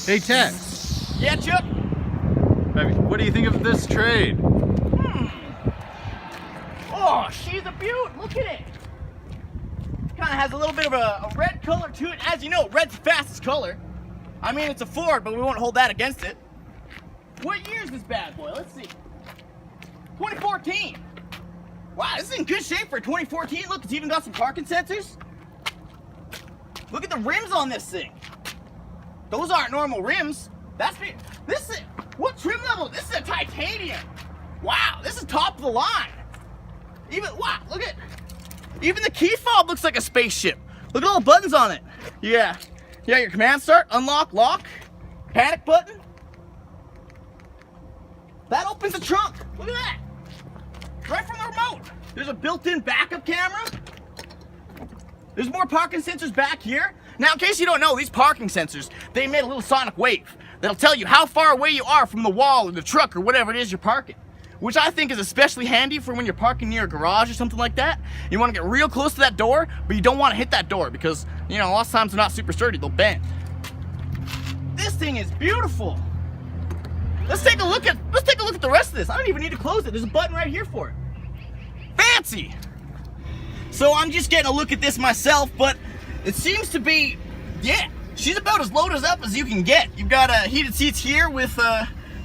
Hey Tex, Yeah, Chuck? what do you think of this trade? Oh, she's a beaut. Look at it. Kind of has a little bit of a red color to it. As you know, red's the fastest color. I mean, it's a Ford, but we won't hold that against it. What year is this bad boy? Let's see. 2014. Wow, this is in good shape for 2014. Look, it's even got some parking sensors. Look at the rims on this thing. Those aren't normal rims. This is, what trim level? This is a titanium. Wow, this is top of the line. Wow, look at, even the key fob looks like a spaceship. Look at all the buttons on it. Yeah, your command start, unlock, lock, panic button. That opens the trunk. Look at that. Right from the remote. There's a built-in backup camera. There's more parking sensors back here. Now, in case you don't know, these parking sensors, they emit a little sonic wave that'll tell you how far away you are from the wall or the truck or whatever it is you're parking, which I think is especially handy for when you're parking near a garage or something like that. You want to get real close to that door, but you don't want to hit that door because, you know, lots of times they're not super sturdy, they'll bend. This thing is beautiful. Let's take a look at the rest of this. I don't even need to close it. There's a button right here for it. Fancy. So I'm just getting a look at this myself, but it seems to be, yeah, she's about as loaded up as you can get. You've got heated seats here with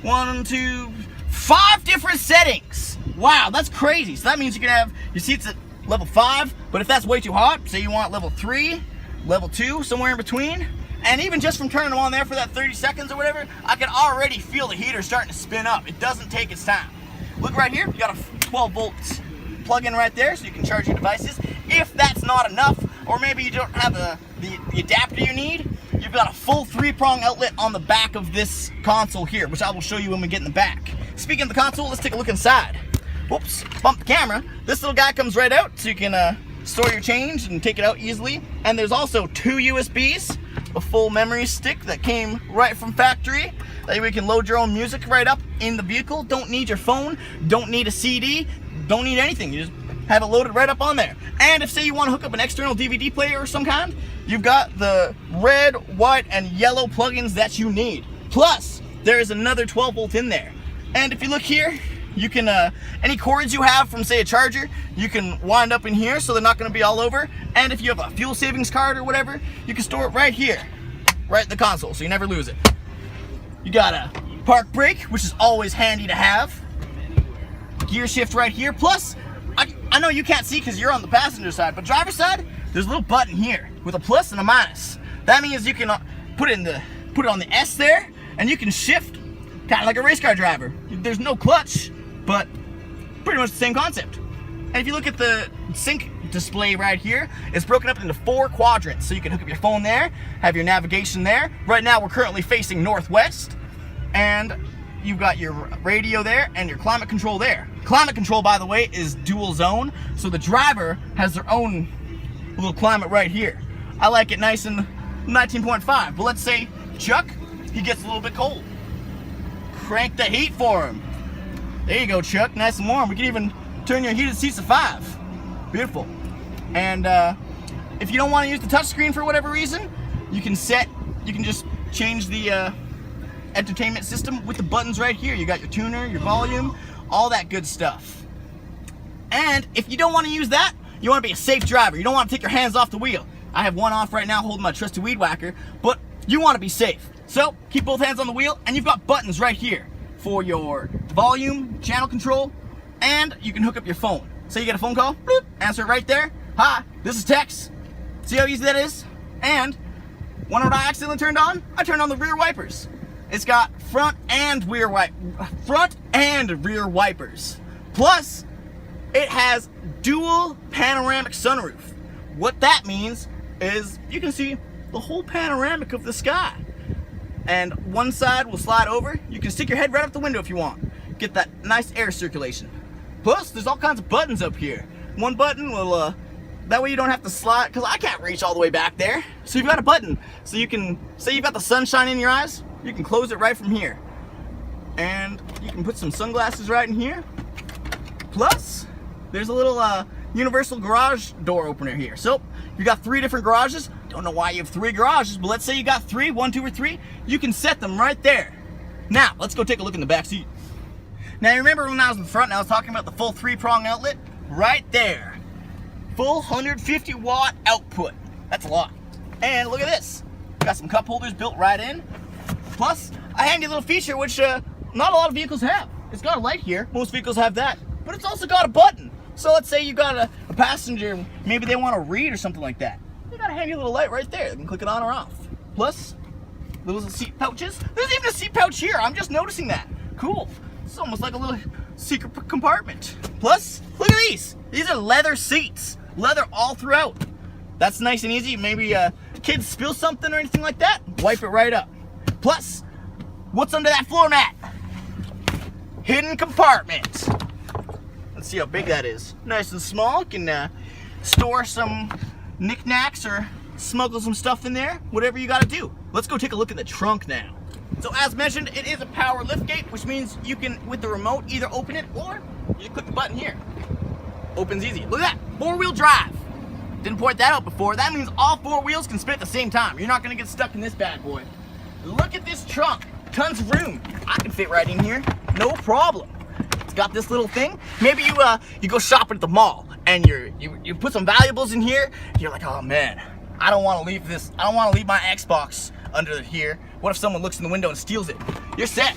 1, 2, 5 different settings. Wow, that's crazy. So that means you can have your seats at level 5, but if that's way too hot, say you want level 3, level 2, somewhere in between, and even just from turning them on there for that 30 seconds or whatever, I can already feel the heater starting to spin up. It doesn't take its time. Look right here, you got a 12 volts plug-in right there so you can charge your devices. If that's not enough, or maybe you don't have the adapter you need, you've got a full 3-prong outlet on the back of this console here, which I will show you when we get in the back. Speaking of the console, let's take a look inside. Whoops, bump the camera. This little guy comes right out so you can store your change and take it out easily. And there's also 2 USBs, a full memory stick that came right from factory. That way you can load your own music right up in the vehicle. Don't need your phone, don't need a CD, don't need anything. You just have it loaded right up on there. And if, say, you want to hook up an external DVD player or some kind, you've got the red, white, and yellow plugins that you need. Plus, there is another 12 volt in there. And if you look here, you can, any cords you have from, say, a charger, you can wind up in here so they're not going to be all over. And if you have a fuel savings card or whatever, you can store it right here, right in the console, so you never lose it. You got a park brake, which is always handy to have. Gear shift right here. Plus, I know you can't see because you're on the passenger side, but driver's side, there's a little button here with a plus and a minus. That means you can put it on the S there, and you can shift kind of like a race car driver. There's no clutch, but pretty much the same concept. And if you look at the sync display right here, it's broken up into 4 quadrants, so you can hook up your phone there, have your navigation there. Right now we're currently facing northwest, and you've got your radio there and your climate control there. Climate control, by the way, is dual zone, so the driver has their own little climate right here. I like it nice and 19.5, but let's say Chuck, he gets a little bit cold. Crank the heat for him. There you go, Chuck, nice and warm. We can even turn your heated seats to 5. Beautiful. And if you don't want to use the touchscreen for whatever reason, you can just change the entertainment system with the buttons right here. You got your tuner, your volume, all that good stuff. And if you don't want to use that, you want to be a safe driver. You don't want to take your hands off the wheel. I have one off right now holding my trusty weed whacker, but you want to be safe. So keep both hands on the wheel, and you've got buttons right here for your volume, channel control, and you can hook up your phone. So you get a phone call, bloop, answer it right there. Hi, this is Tex. See how easy that is? And when I accidentally turned on, I turned on the rear wipers. It's got front and rear wipers. Plus, it has dual panoramic sunroof. What that means is you can see the whole panoramic of the sky. And one side will slide over. You can stick your head right up the window if you want. Get that nice air circulation. Plus, there's all kinds of buttons up here. One button will, that way you don't have to slide, because I can't reach all the way back there. So you've got a button. So you can, say you've got the sunshine in your eyes, you can close it right from here. And you can put some sunglasses right in here. Plus, there's a little universal garage door opener here. So you got 3 different garages. Don't know why you have 3 garages, but let's say you got 3, 1, 2, or 3. You can set them right there. Now, let's go take a look in the back seat. Now, you remember when I was in the front and I was talking about the full 3-prong outlet? Right there. Full 150 watt output. That's a lot. And look at this. Got some cup holders built right in. Plus, a handy little feature which not a lot of vehicles have. It's got a light here. Most vehicles have that. But it's also got a button. So let's say you got a passenger, maybe they want to read or something like that. You got a handy little light right there. They can click it on or off. Plus, little seat pouches. There's even a seat pouch here. I'm just noticing that. Cool. It's almost like a little secret compartment. Plus, look at these. These are leather seats. Leather all throughout. That's nice and easy. Maybe kids spill something or anything like that. Wipe it right up. Plus, what's under that floor mat? Hidden compartment. Let's see how big that is. Nice and small. You can store some knickknacks or smuggle some stuff in there. Whatever you gotta do. Let's go take a look at the trunk now. So as mentioned, it is a power liftgate, which means you can, with the remote, either open it or you click the button here. Opens easy. Look at that, 4-wheel drive. Didn't point that out before. That means all 4 wheels can spin at the same time. You're not gonna get stuck in this bad boy. Look at this trunk, tons of room. I can fit right in here, no problem. It's got this little thing. Maybe you go shopping at the mall and you put some valuables in here. You're like, oh man, I don't want to leave this. I don't want to leave my Xbox under here. What if someone looks in the window and steals it? You're set.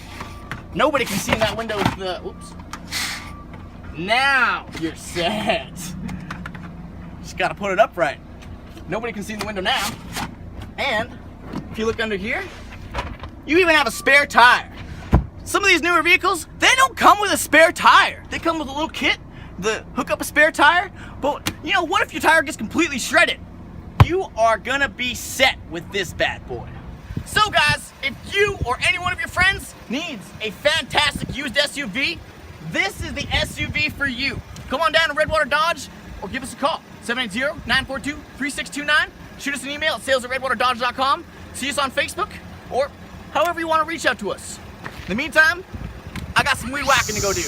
Nobody can see in that window. Oops. Now you're set. Just gotta put it up right. Nobody can see in the window now. And if you look under here, you even have a spare tire. Some of these newer vehicles, they don't come with a spare tire. They come with a little kit to hook up a spare tire. But you know, what if your tire gets completely shredded? You are gonna be set with this bad boy. So guys, if you or any one of your friends needs a fantastic used SUV, this is the SUV for you. Come on down to Redwater Dodge or give us a call, 780-942-3629. Shoot us an email at sales@redwaterdodge.com. See us on Facebook or however you want to reach out to us. In the meantime, I got some weed whacking to go do.